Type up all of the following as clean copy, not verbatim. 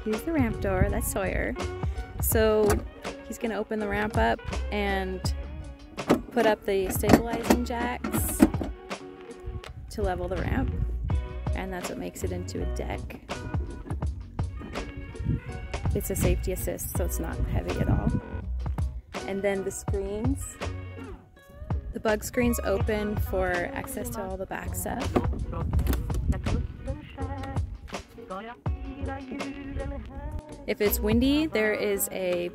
Here's the ramp door, that's Sawyer. So he's gonna open the ramp up and put up the stabilizing jacks to level the ramp, and that's what makes it into a deck. It's a safety assist, so it's not heavy at all. And then the screens, the bug screens open for access to all the back stuff. If it's windy, there is a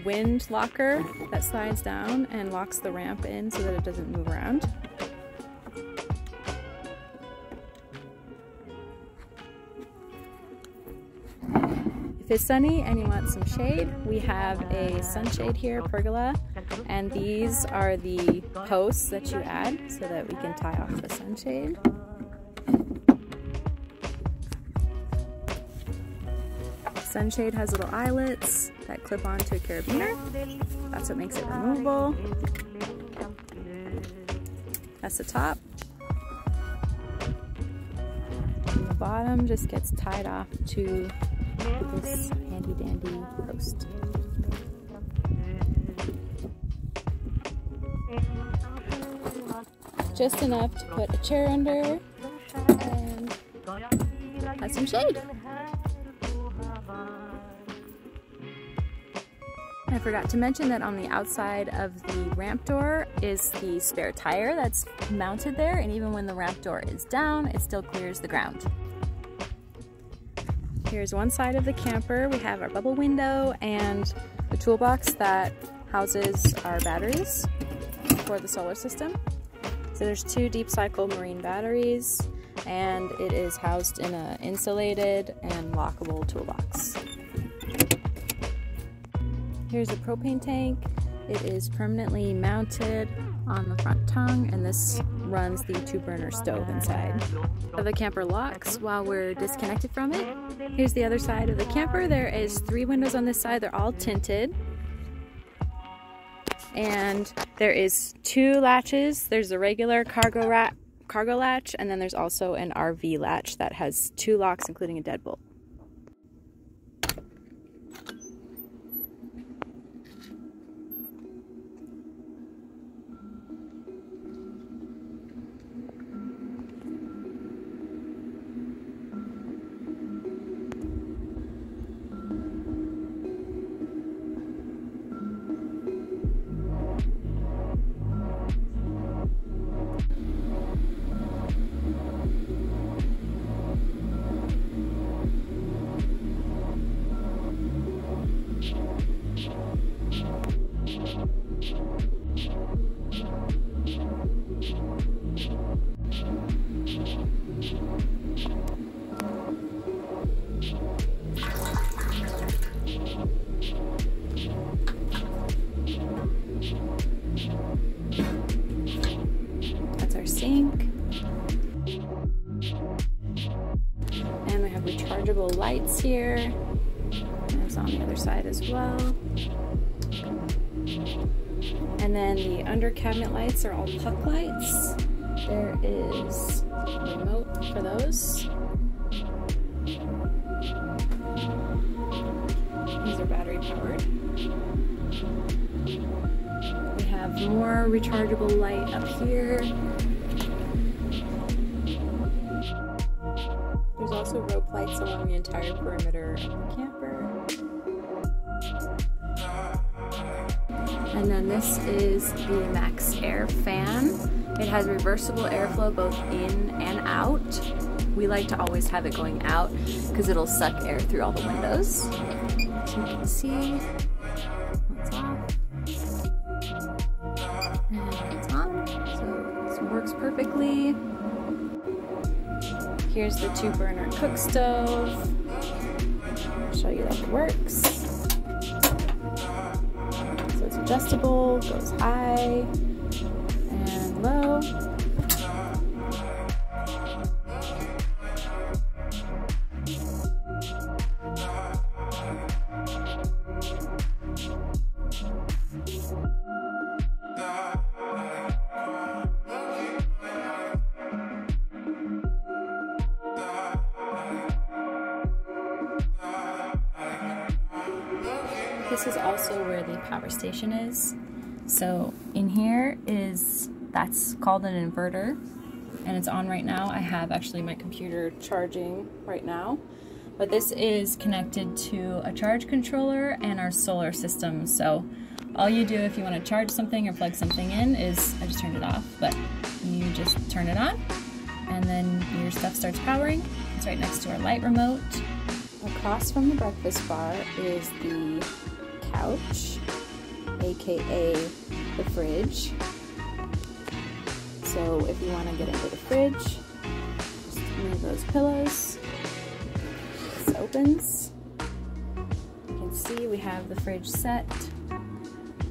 wind locker that slides down and locks the ramp in so that it doesn't move around. If it's sunny and you want some shade, we have a sunshade here, pergola, and these are the posts that you add so that we can tie off the sunshade. Sunshade has little eyelets that clip onto a carabiner. That's what makes it removable. That's the top. And the bottom just gets tied off to this handy dandy post. Just enough to put a chair under and have some shade. I forgot to mention that on the outside of the ramp door is the spare tire that's mounted there, and even when the ramp door is down, it still clears the ground. Here's one side of the camper. We have our bubble window and the toolbox that houses our batteries for the solar system. So there's 2 deep cycle marine batteries, and it is housed in an insulated and lockable toolbox. Here's a propane tank. It is permanently mounted on the front tongue, and this runs the 2-burner stove inside. The camper locks while we're disconnected from it. Here's the other side of the camper. There is 3 windows on this side. They're all tinted. And there is 2 latches. There's a regular cargo latch, and then there's also an RV latch that has 2 locks, including a deadbolt. That's our sink. And we have rechargeable lights here. There's on the other side as well. And then the under cabinet lights are all puck lights. There is a remote for those. These are battery powered. We have more rechargeable light up here. There's also rope lights along the entire perimeter of the camper. And then this is the Max Air fan. It has reversible airflow both in and out. We like to always have it going out because it'll suck air through all the windows. So you can see it's off and it's on. So this works perfectly. Here's the 2-burner cook stove. I'll show you that it works. So it's adjustable, goes high and low. This is also where the power station is. So in here that's called an inverter, and it's on right now. I have actually my computer charging right now, but this is connected to a charge controller and our solar system. So all you do if you want to charge something or plug something in is, I just turned it off, but you just turn it on and then your stuff starts powering. It's right next to our light remote. Across from the breakfast bar is the couch, aka the fridge. So if you want to get into the fridge, just move those pillows. This opens. You can see we have the fridge set,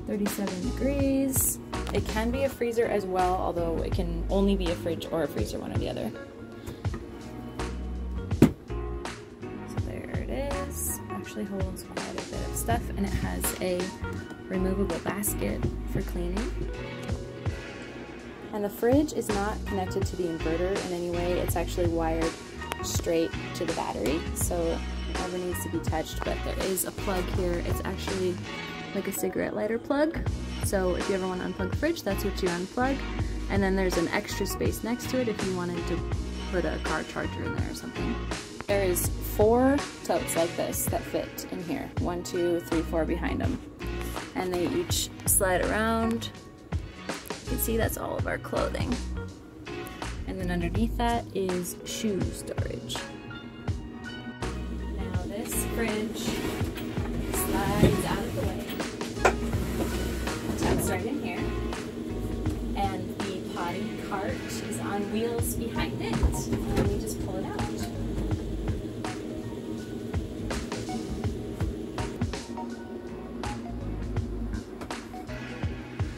37 degrees. It can be a freezer as well, although it can only be a fridge or a freezer, one or the other. So there it is. Actually holds quite a bit of stuff, and it has a removable basket for cleaning. And the fridge is not connected to the inverter in any way. It's actually wired straight to the battery, so it never needs to be touched, but there is a plug here. It's actually like a cigarette lighter plug. So if you ever want to unplug the fridge, that's what you unplug. And then there's an extra space next to it if you wanted to put a car charger in there or something. There is 4 totes like this that fit in here. 1, 2, 3, 4 behind them. And they each slide around. You can see that's all of our clothing. And then underneath that is shoe storage. Now this fridge slides out of the way. Tucks right in here. And the potty cart is on wheels behind it. And we just pull it out.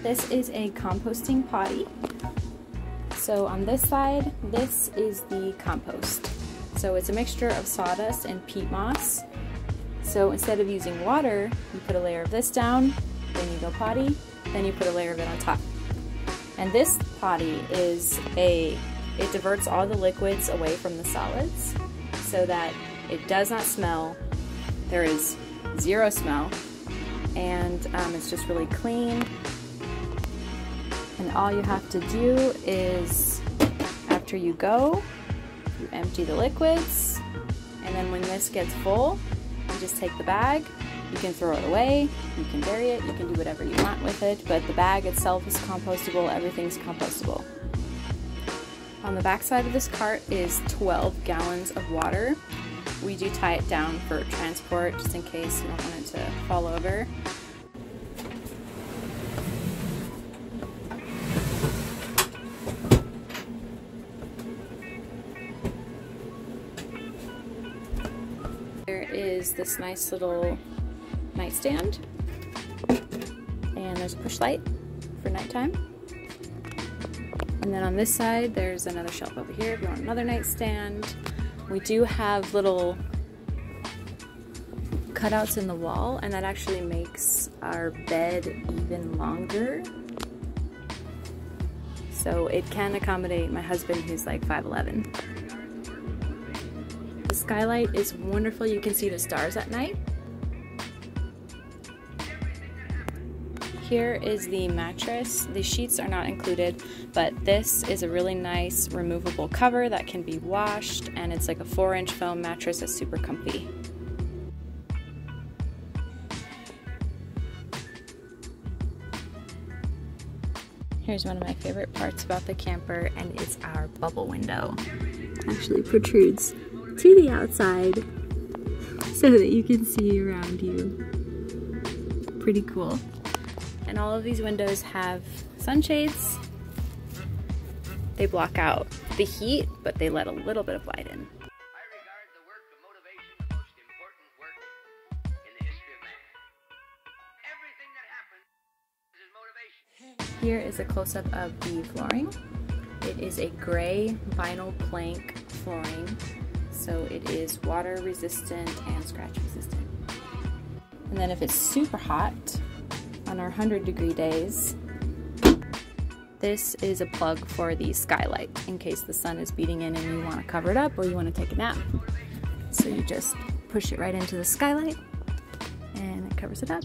This is a composting potty. So on this side, this is the compost. So it's a mixture of sawdust and peat moss. So instead of using water, you put a layer of this down, then you go potty, then you put a layer of it on top. And this potty it diverts all the liquids away from the solids so that it does not smell. There is 0 smell, and it's just really clean. And all you have to do is, after you go, you empty the liquids, and then when this gets full, you just take the bag. You can throw it away, you can bury it, you can do whatever you want with it, but the bag itself is compostable, everything's compostable. On the back side of this cart is 12 gallons of water. We do tie it down for transport, just in case you don't want it to fall over. There is this nice little nightstand, and there's a push light for nighttime. And then on this side there's another shelf over here if you want another nightstand. We do have little cutouts in the wall, and that actually makes our bed even longer. So it can accommodate my husband, who's like 5'11". The skylight is wonderful. You can see the stars at night. Here is the mattress. The sheets are not included, but this is a really nice removable cover that can be washed, and it's like a 4-inch foam mattress that's super comfy. Here's one of my favorite parts about the camper, and it's our bubble window. It actually protrudes to the outside so that you can see around you. Pretty cool. And all of these windows have sunshades. They block out the heat, but they let a little bit of light in. I regard the work of motivation the most important work in the history of man. Everything that happens is motivation. Here is a close-up of the flooring. It is a gray vinyl plank flooring, so it is water resistant and scratch resistant. And then if it's super hot, on our 100-degree days, this is a plug for the skylight in case the sun is beating in and you want to cover it up or you want to take a nap. So you just push it right into the skylight and it covers it up.